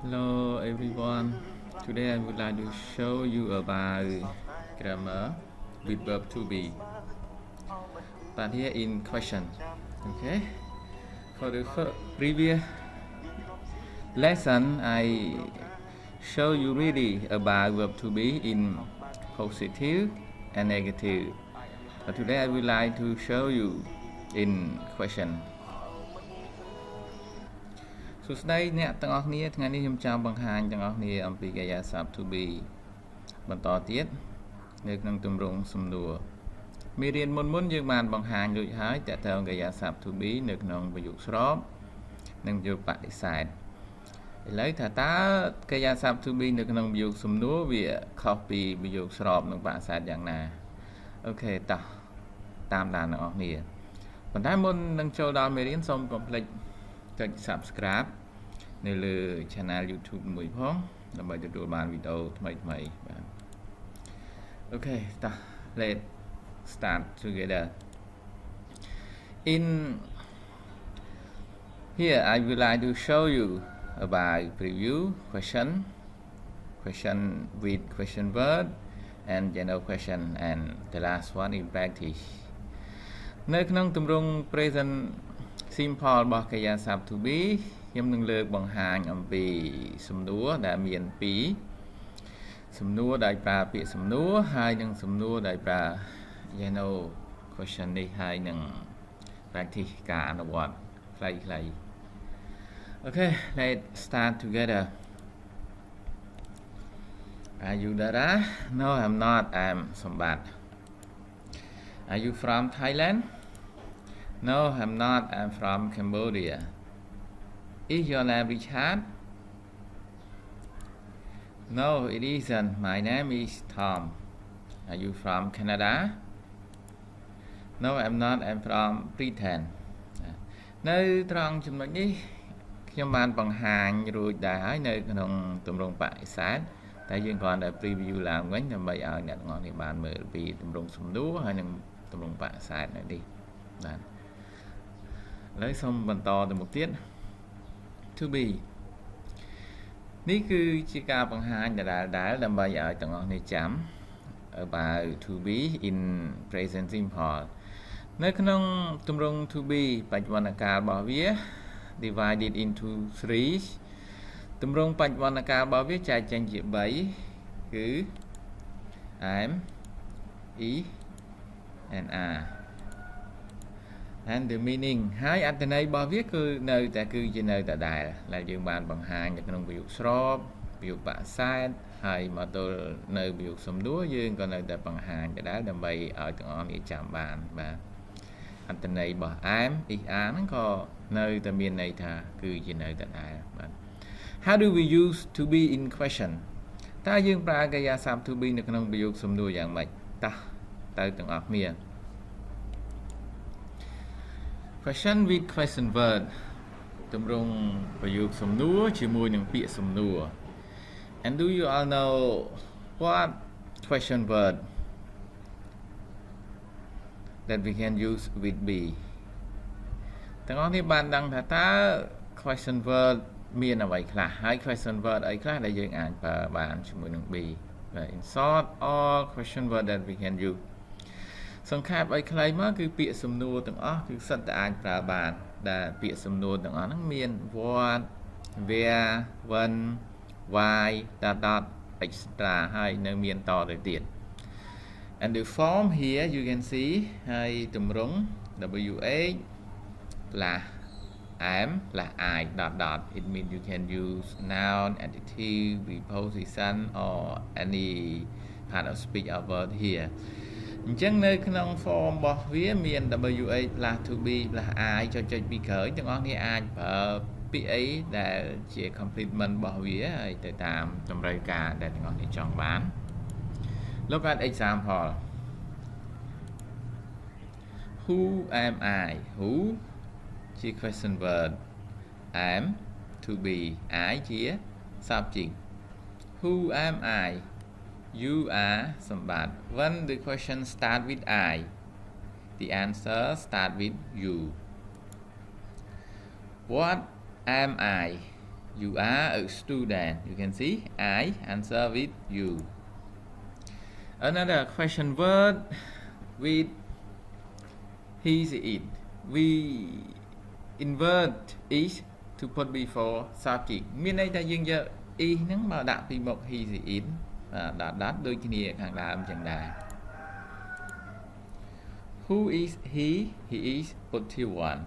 Hello everyone. Today I would like to show you about grammar with verb to be. But here in question. Okay. For the previous lesson, I show you really about verb to be in positive and negative. But today I would like to show you in question. សួស្តីអ្នកទាំងអស់គ្នាថ្ងៃនេះខ្ញុំចង់បង្ហាញទាំងអស់គ្នាអំពីកាយាសព្ទ to be បន្តទៀតនៅក្នុងទម្រង់សំណួរមេរៀនមុនយើងបានបង្ហាញរួចហើយតើតើកាយាសព្ទ to be នៅក្នុងប្រយោគស្របនិងប្រយោគបដិសេធឥឡូវថាតើកាយាសព្ទ to be នៅក្នុងប្រយោគសំណួរវាខុសពីប្រយោគស្របនិងបដិសេធយ៉ាងណាអូខេតោះតាមដានទាំងអស់គ្នាប៉ុន្តែមុននឹងចូលដល់មេរៀនសូមកុំភ្លេចចុច subscribe នៅលើ channel YouTube មួយផងដើម្បីទទួលបានវីដេអូថ្មីៗបាទអូខេតោះ let's start together in here I would like to show you about preview question with question word and general question and the last one in practice នៅក្នុងទម្រង់ present simple របស់កាយាសព្ទ to be ខ្ញុំនឹងលើកបង្ហាញអំពីសំណួរដែលមាន2សំណួរដែលប្រើពាក្យសំណួរហើយនិងសំណួរដែលប្រើ general question នេះហើយនឹង practice ការអនុវត្តខ្លីៗ Okay let's start together Are you Dara? No I'm not I'm Sambat Are you from Thailand? No, I'm not. I'm from Cambodia. Is your name Richard? No, it isn't. My name is Tom. Are you from Canada? No, I'm not. I'm from Britain. នៅត្រង់ចំណុចនេះខ្ញុំបានបង្ហាញរួចដែរហើយនៅក្នុងទម្រង់បដិសេធតែយើងគ្រាន់តែ preview ឡើងវិញដើម្បីឲ្យអ្នកទាំងអស់គ្នាបានមើលពីទម្រង់សំណួរហើយនិងទម្រង់បដិសេធនៅនេះបាទឥឡូវសូមបន្តទៅមុខទៀត to be នេះគឺជាការបង្ហាញដដែលដើម្បីឲ្យទាំងអស់គ្នាចាំ about to be in present simple នៅក្នុងទម្រង់ to be បច្ចុប្បន្នកាលរបស់វា divided into 3ទម្រង់បច្ចុប្បន្នកាលរបស់វាចែកចេញជា3គឺ am is and are and the meaning ហើយអត្ថន័យរបស់វាគឺនៅតែគឺជានៅដដែលដែលយើងបានបង្ហាញនៅក្នុងប្រយោគស្របប្រយោគបដិសេធហើយមកទល់នៅប្រយោគសំណួរយើងក៏នៅតែបង្ហាញដដែលដើម្បីឲ្យទាំងអស់គ្នាចាំបានបាទអត្ថន័យរបស់ am is are ហ្នឹងក៏នៅតែមានន័យថាគឺជានៅដដែលបាទ How do we use to be in question តើយើងប្រើកាយាសព្ទ to be នៅក្នុងប្រយោគសំណួរយ៉ាងម៉េចតោះទៅទាំងអស់គ្នា Question with question word ទម្រង់ប្រយោគសំណួរជាមួយនឹងពាក្យសំណួរ And do you all know what question word that we can use with be ទាំងអស់គ្នាបានដឹងថាតើ question word មានអ្វីខ្លះហើយ question word អីខ្លះដែលយើងអាចប្រើបានជាមួយនឹង be in short all question word that we can use សង្ខេបឲ្យខ្លីមកគឺពាក្យសំណួរទាំងអស់គឺសិតតែអាចប្រើបានដែលពាក្យសំណួរទាំងអស់ហ្នឹងមាន what where when why dot etc ហើយនៅមានតទៅទៀត and the form here you can see ហើយទម្រង់ wh plus am plus I dot it means you can use noun adjective preposition or any part of speech or word here អញ្ចឹងនៅក្នុង form របស់វាមាន wh plus to be plus I ចុចពីក្រោយទាំងអស់គ្នាអាចប្រើពាក្យអីដែលជា complement របស់វាហើយទៅតាមតម្រូវការដែលទាំងអស់គ្នាចង់បាន Look at example Who am I Who ជា question word am to be I ជា subject Who am I You are somebody. When the question start with I, the answer start with you. What am I? You are a student. You can see I answer with you. Another question word with he, she, it. We invert is to put before subject. Miền đây ta dương giờ y nắng mà đặt bị một he, she, it. Đặt đôi kia hàng đàm chẳng đài. Who is he? He is positive one.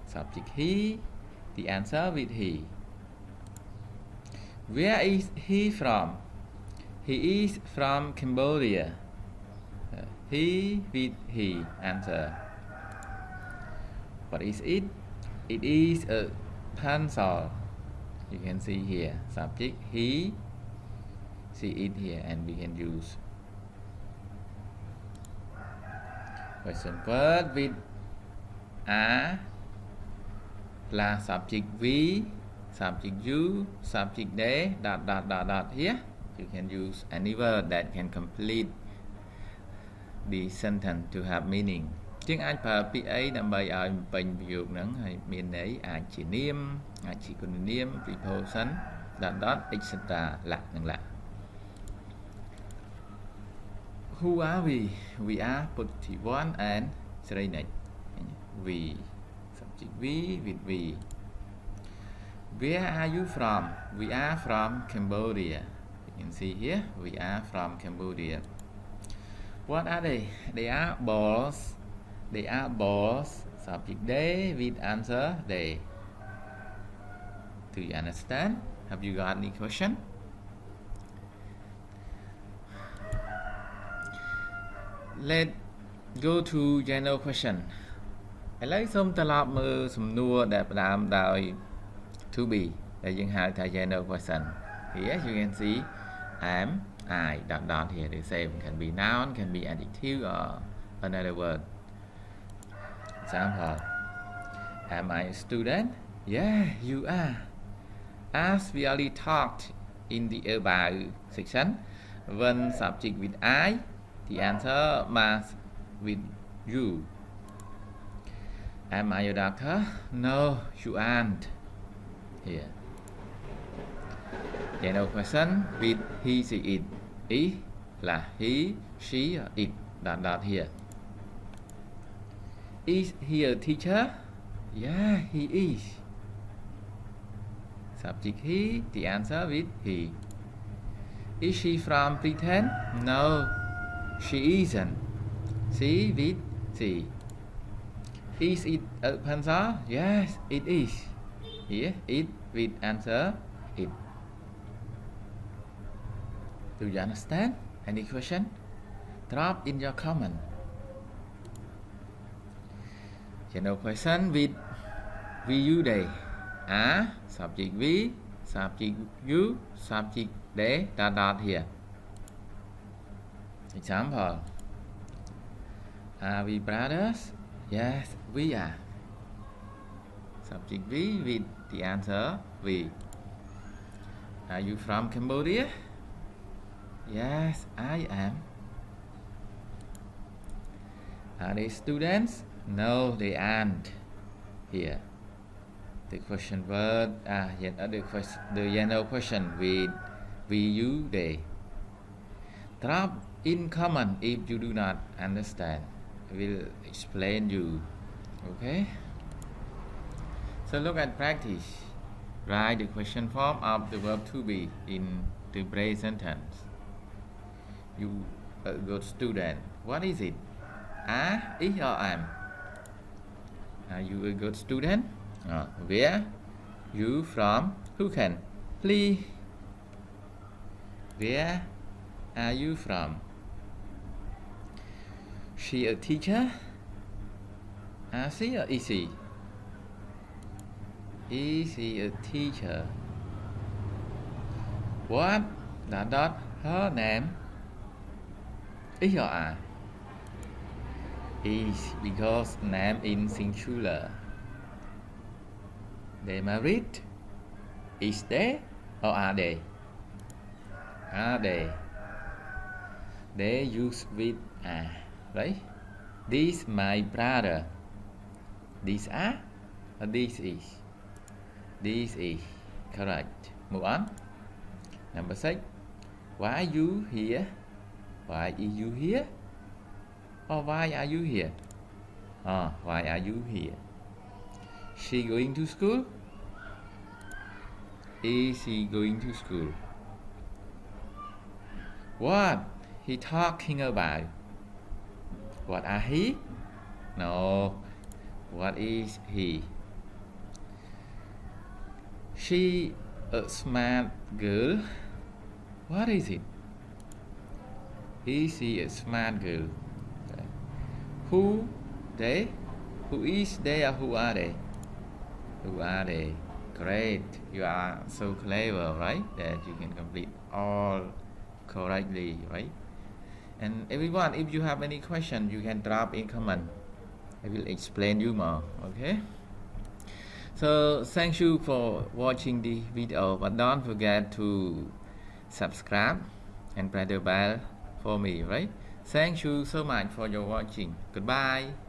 Subject he. The answer with he. Where is he from? He is from Cambodia. He with he answer. What is it? It is a pencil. You can see here. Subject he. See it here, and we can use question word with a là subject we, subject you, subject they, dot here. You can use any word that can complete the sentence to have meaning. ជាងអាចប្រើពាក្យអីដើម្បីឲ្យពេញប្រយោគហ្នឹងហើយមានន័យអាចជានាមអាចជាគុណនាម preposition dot etc លក្ខនឹងលក្ខ Who are we? We are positive one and ស្រីនិច we subject we with we. Where are you from? We are from Cambodia. You can see here we are from Cambodia. What are they? They are balls. They are balls. Subject they with answer they. Do you understand? Have you got any question? Let's go to general question. ឥឡូវសូមត្រឡប់មើលសំណួរដែលផ្ដើមដោយ to be ដែលយើងហៅថា general question. Here you can see am, I, dot here. The same can be noun, can be adjective or another word. Example. Am I a student? Yeah, you are. As we already talked in the about section, when subject with I, the answer must with you. Am I a doctor? No, you aren't. Here. General question with he, she, it. Ý là he, she, or it. Dot here. Is he a teacher? Yeah, he is. Subject he, the answer with he. Is she from Britain? No, she isn't. She with she. Is it a pencil? Yes, it is. Here, it with answer it. Do you understand? Any question? Drop in your comment. General question with we, you, they. Subject we, subject you, subject they, dot here. Example. Are we brothers? Yes, we are. Subject we with the answer we. Are you from Cambodia? Yes, I am. Are they students? No, they aren't. Here. The question word, the general question with we, you, they. Drop in comment if you do not understand. I will explain you. Okay? So look at practice. Write the question form of the verb to be in the present tense. You a good student. What is it? Is or am? Are you a good student? Where you from? Who can? Please. Where are you from? She a teacher? She or is she? Is she a teacher? What? Dot her name? Is or are? Is because name in singular. They married? Is they or are they? Are they? They use with are, right? This my brother. These are or this is? This is correct. Move on. Number 6. Why are you here? Why are you here? Or why are you here? Why are you here? She going to school? Is he going to school? What he talking about? What are he? No. What is he? She a smart girl. What is it? Is she a smart girl? Who they? Who is they or who are they? Who are they? Great. You are so clever, right? That you can complete all correctly, right? And everyone, if you have any question, you can drop in comment. I will explain you more. Okay? So thank you for watching the video, but don't forget to subscribe and press the bell for me, right? Thank you so much for your watching. Goodbye.